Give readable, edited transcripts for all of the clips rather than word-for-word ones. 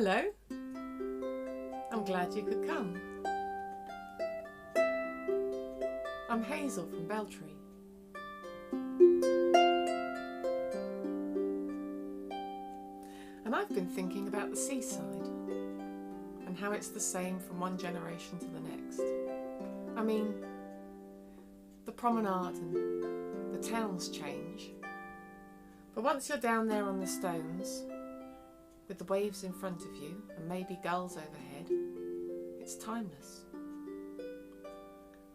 Hello. I'm glad you could come. I'm Hazel from Beltree. And I've been thinking about the seaside and how it's the same from one generation to the next. I mean, the promenade and the towns change, but once you're down there on the stones with the waves in front of you and maybe gulls overhead, it's timeless.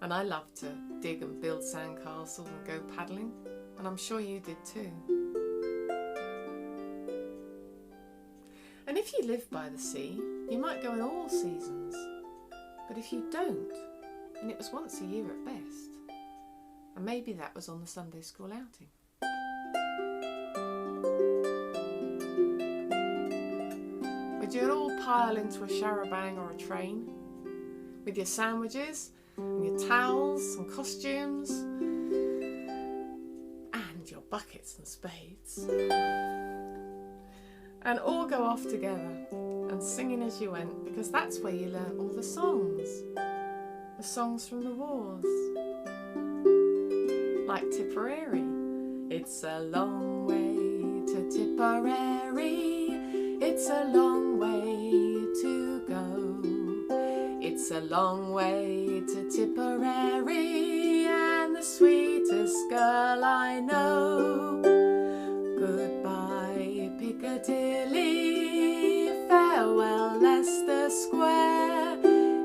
And I love to dig and build sandcastles and go paddling, and I'm sure you did too. And if you live by the sea, you might go in all seasons, but if you don't, then it was once a year at best, and maybe that was on the Sunday school outing. Would you all pile into a charabanc or a train with your sandwiches and your towels and costumes and your buckets and spades, and all go off together and singing as you went, because that's where you learn all the songs from the wars, like Tipperary. It's a long way to Tipperary, it's a long way to go, it's a long way to Tipperary, and the sweetest girl I know. Goodbye Piccadilly, farewell Leicester Square,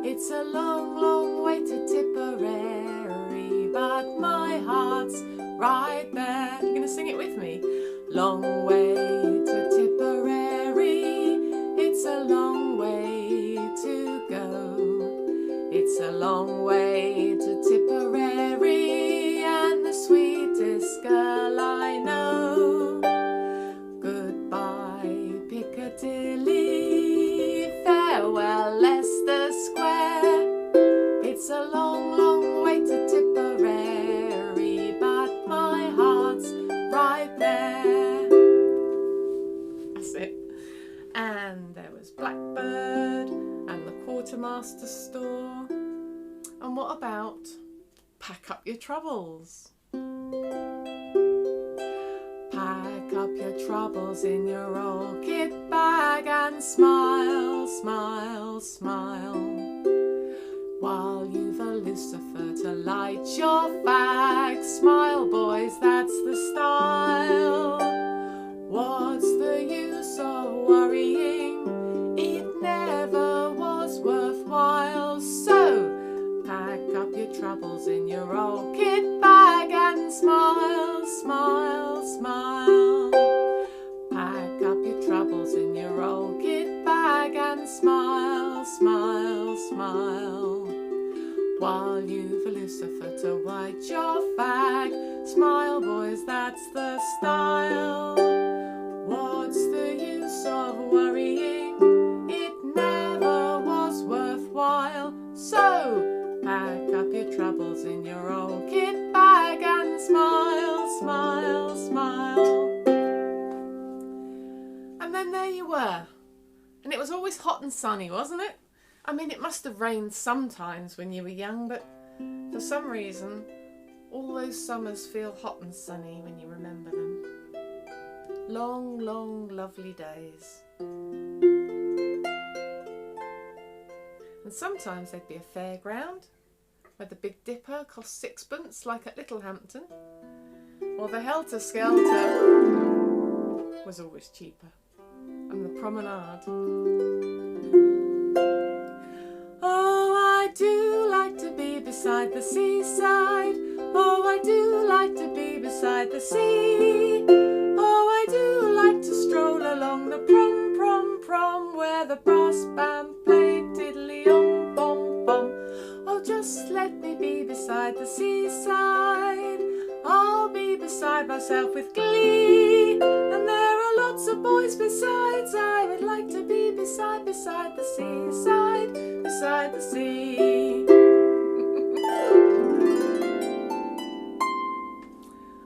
it's a long, long way to Tipperary, but my heart's right there. You're going to sing it with me? Long way to Tipperary, it's a long way to go, it's a long way to Tipperary, and the sweetest girl I know. Goodbye Piccadilly, farewell Leicester Square, it's a long, long way to Tipperary, but my heart's right there. That's it. And there was Blackbird and the Quartermaster's store. And what about Pack Up Your Troubles? Pack up your troubles in your old kit bag and smile, smile, smile, while you've a lucifer to light your fag. Smile, boys, that's the style. What's the use of worrying? It never was worthwhile. So pack up your troubles in your old kit bag and smile, smile, smile. Pack up your troubles in your old kit bag and smile, smile, smile, while you've a lucifer to light your fag. Smile, boys, that's the style. What's the use of worrying? It never was worthwhile. So pack up your troubles in your old kit bag and smile, smile, smile. And then there you were. And it was always hot and sunny, wasn't it? I mean, it must have rained sometimes when you were young, but for some reason, all those summers feel hot and sunny when you remember them. Long, long, lovely days. And sometimes there'd be a fairground where the Big Dipper cost sixpence, like at Littlehampton, while the Helter Skelter was always cheaper, and the promenade. Oh, I do like to be beside the seaside. Oh, I do like to be beside the sea. Oh, I do like to stroll along the prom, prom, prom, where the brass band played tiddly-om, bom, bom. Oh, just let me be beside the seaside. I'll be beside myself with glee. And there are lots of boys besides. I would like to be beside the seaside, beside the sea.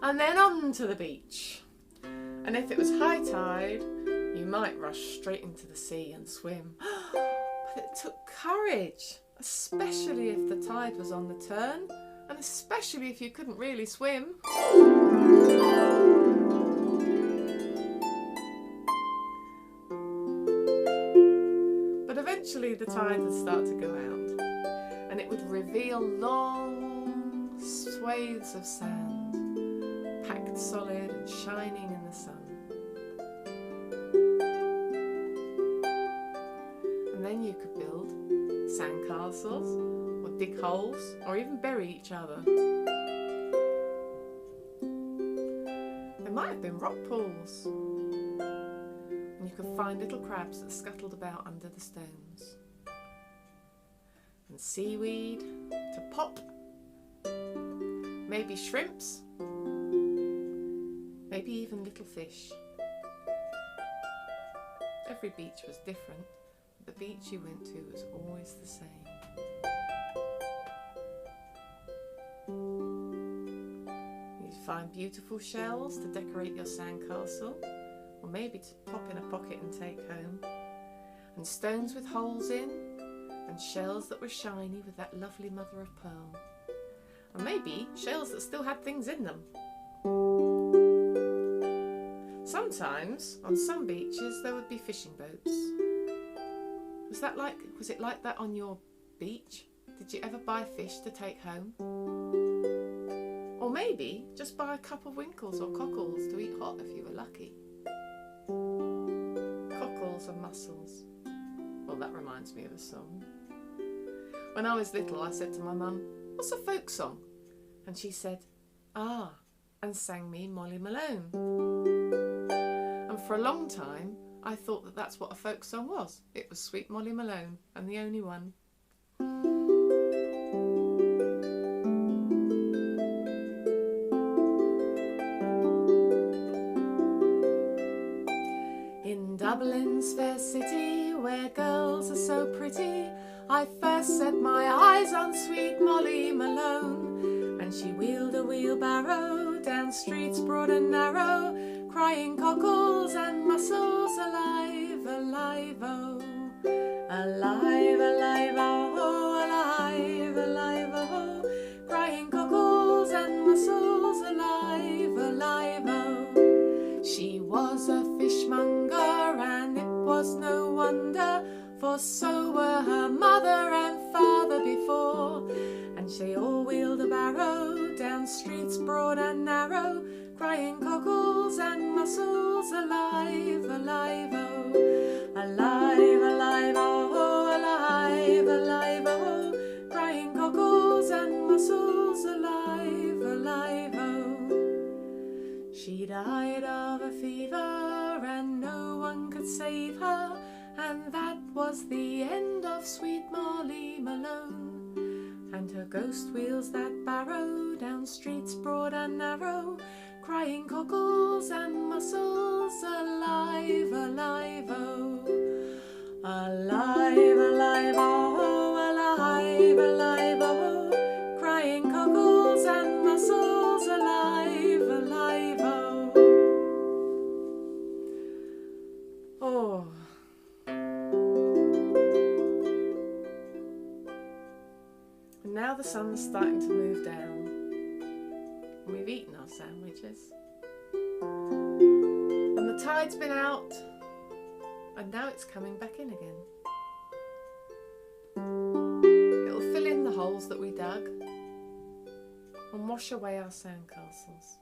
And then on to the beach. And if it was high tide, You might rush straight into the sea and swim, but it took courage, especially if the tide was on the turn, and especially if you couldn't really swim. But eventually the tide would start to go out, and it would reveal long swathes of sand, packed solid and shining in the sun. And then you could build sandcastles, or dig holes, or even bury each other. There might have been rock pools, and you could find little crabs that scuttled about under the stones, and seaweed to pop, maybe shrimps, maybe even little fish. Every beach was different, but the beach you went to was always the same. You'd find beautiful shells to decorate your sandcastle, or maybe to pop in a pocket and take home, and stones with holes in, and shells that were shiny with that lovely mother of pearl, and maybe shells that still had things in them. Sometimes, on some beaches, there would be fishing boats. Was it like that on your beach? Did you ever buy fish to take home? Or maybe just buy a couple of winkles or cockles to eat hot if you were lucky. Cockles and mussels. Well, that reminds me of a song. When I was little, I said to my mum, "What's a folk song?" And she said, "Ah," and sang me Molly Malone. And for a long time, I thought that that's what a folk song was. It was Sweet Molly Malone, and the only one. In Dublin's fair city, where girls are so pretty, I first set my eyes on sweet Molly Malone. And she wheeled a wheelbarrow down streets broad and narrow, crying cockles and mussels, alive, alive, oh, alive, alive, oh, alive, alive, oh, crying cockles and mussels, alive, alive, oh. She was a fishmonger, and it was no wonder, for so were her mother and father before. And she all wheeled a barrow down streets broad and narrow, crying cockles and mussels, alive, alive, oh, alive, alive, oh, alive, alive, oh, crying cockles and mussels, alive, alive, oh. She died of a fever, and no one could save her, and that was the end of sweet Molly Malone. And her ghost wheels that barrow down streets broad and narrow, crying cockles and mussels, alive, alive, oh, alive, alive, oh, alive, alive, oh, crying cockles and mussels, alive, alive, oh. Oh. And now the sun's starting to move down. We've eaten our sandwiches, and the tide's been out, and now it's coming back in again. It'll fill in the holes that we dug and wash away our sandcastles.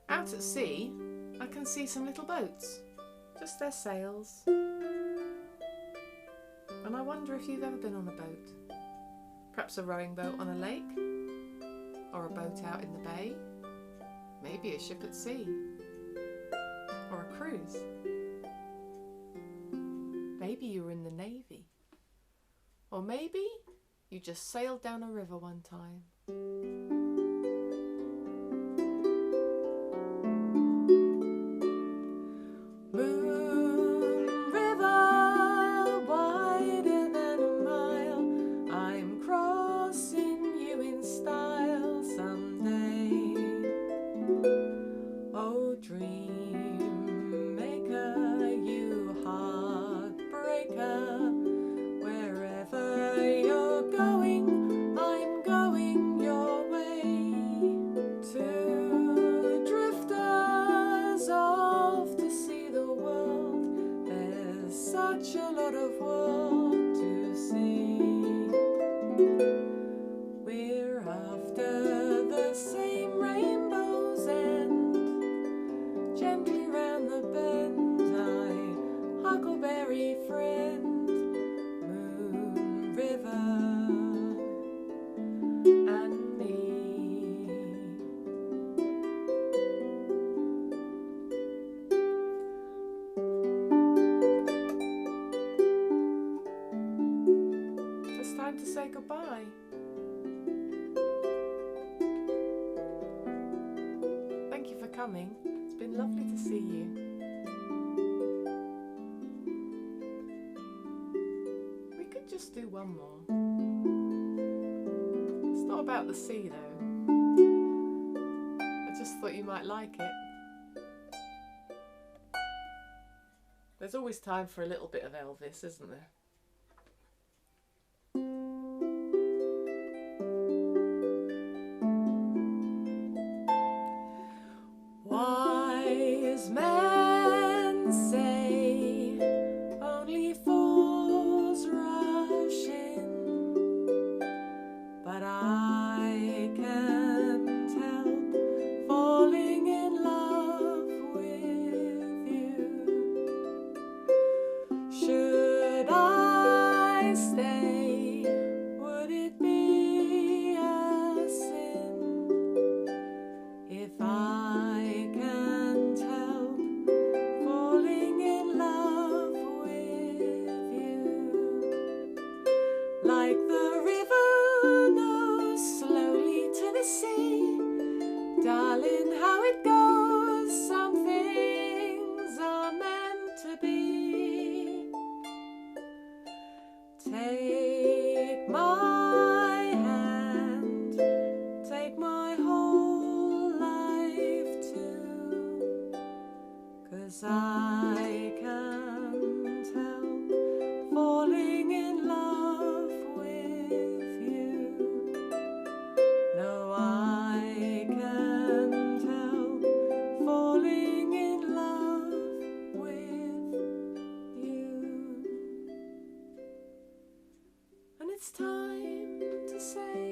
Out at sea, I can see some little boats, just their sails. And I wonder if you've ever been on a boat. Perhaps a rowing boat on a lake, or a boat out in the bay, maybe a ship at sea, or a cruise. Maybe you were in the Navy, or maybe you just sailed down a river one time. Wherever you're going, I'm going your way. Two drifters off to see the world. There's such a lot of world to see. We're after the same rainbow's end. Gently round the bend, I huckleberry friend, moon, river, and me. It's time to say goodbye. Thank you for coming. It's been lovely to see you. We could just do one more. It's not about the sea though. I just thought you might like it. There's always time for a little bit of Elvis, isn't there? Wise men say only fools rush in, but I can't help falling in love with you. Should I stay, would it be a sin if I can't help falling in love with you? Like the river knows slowly to the sea, darling, how it goes, some things are meant to be. Take my hand, take my whole life too, 'cause I can't help falling in love with you. No, I can't help falling in love with you. And it's time to say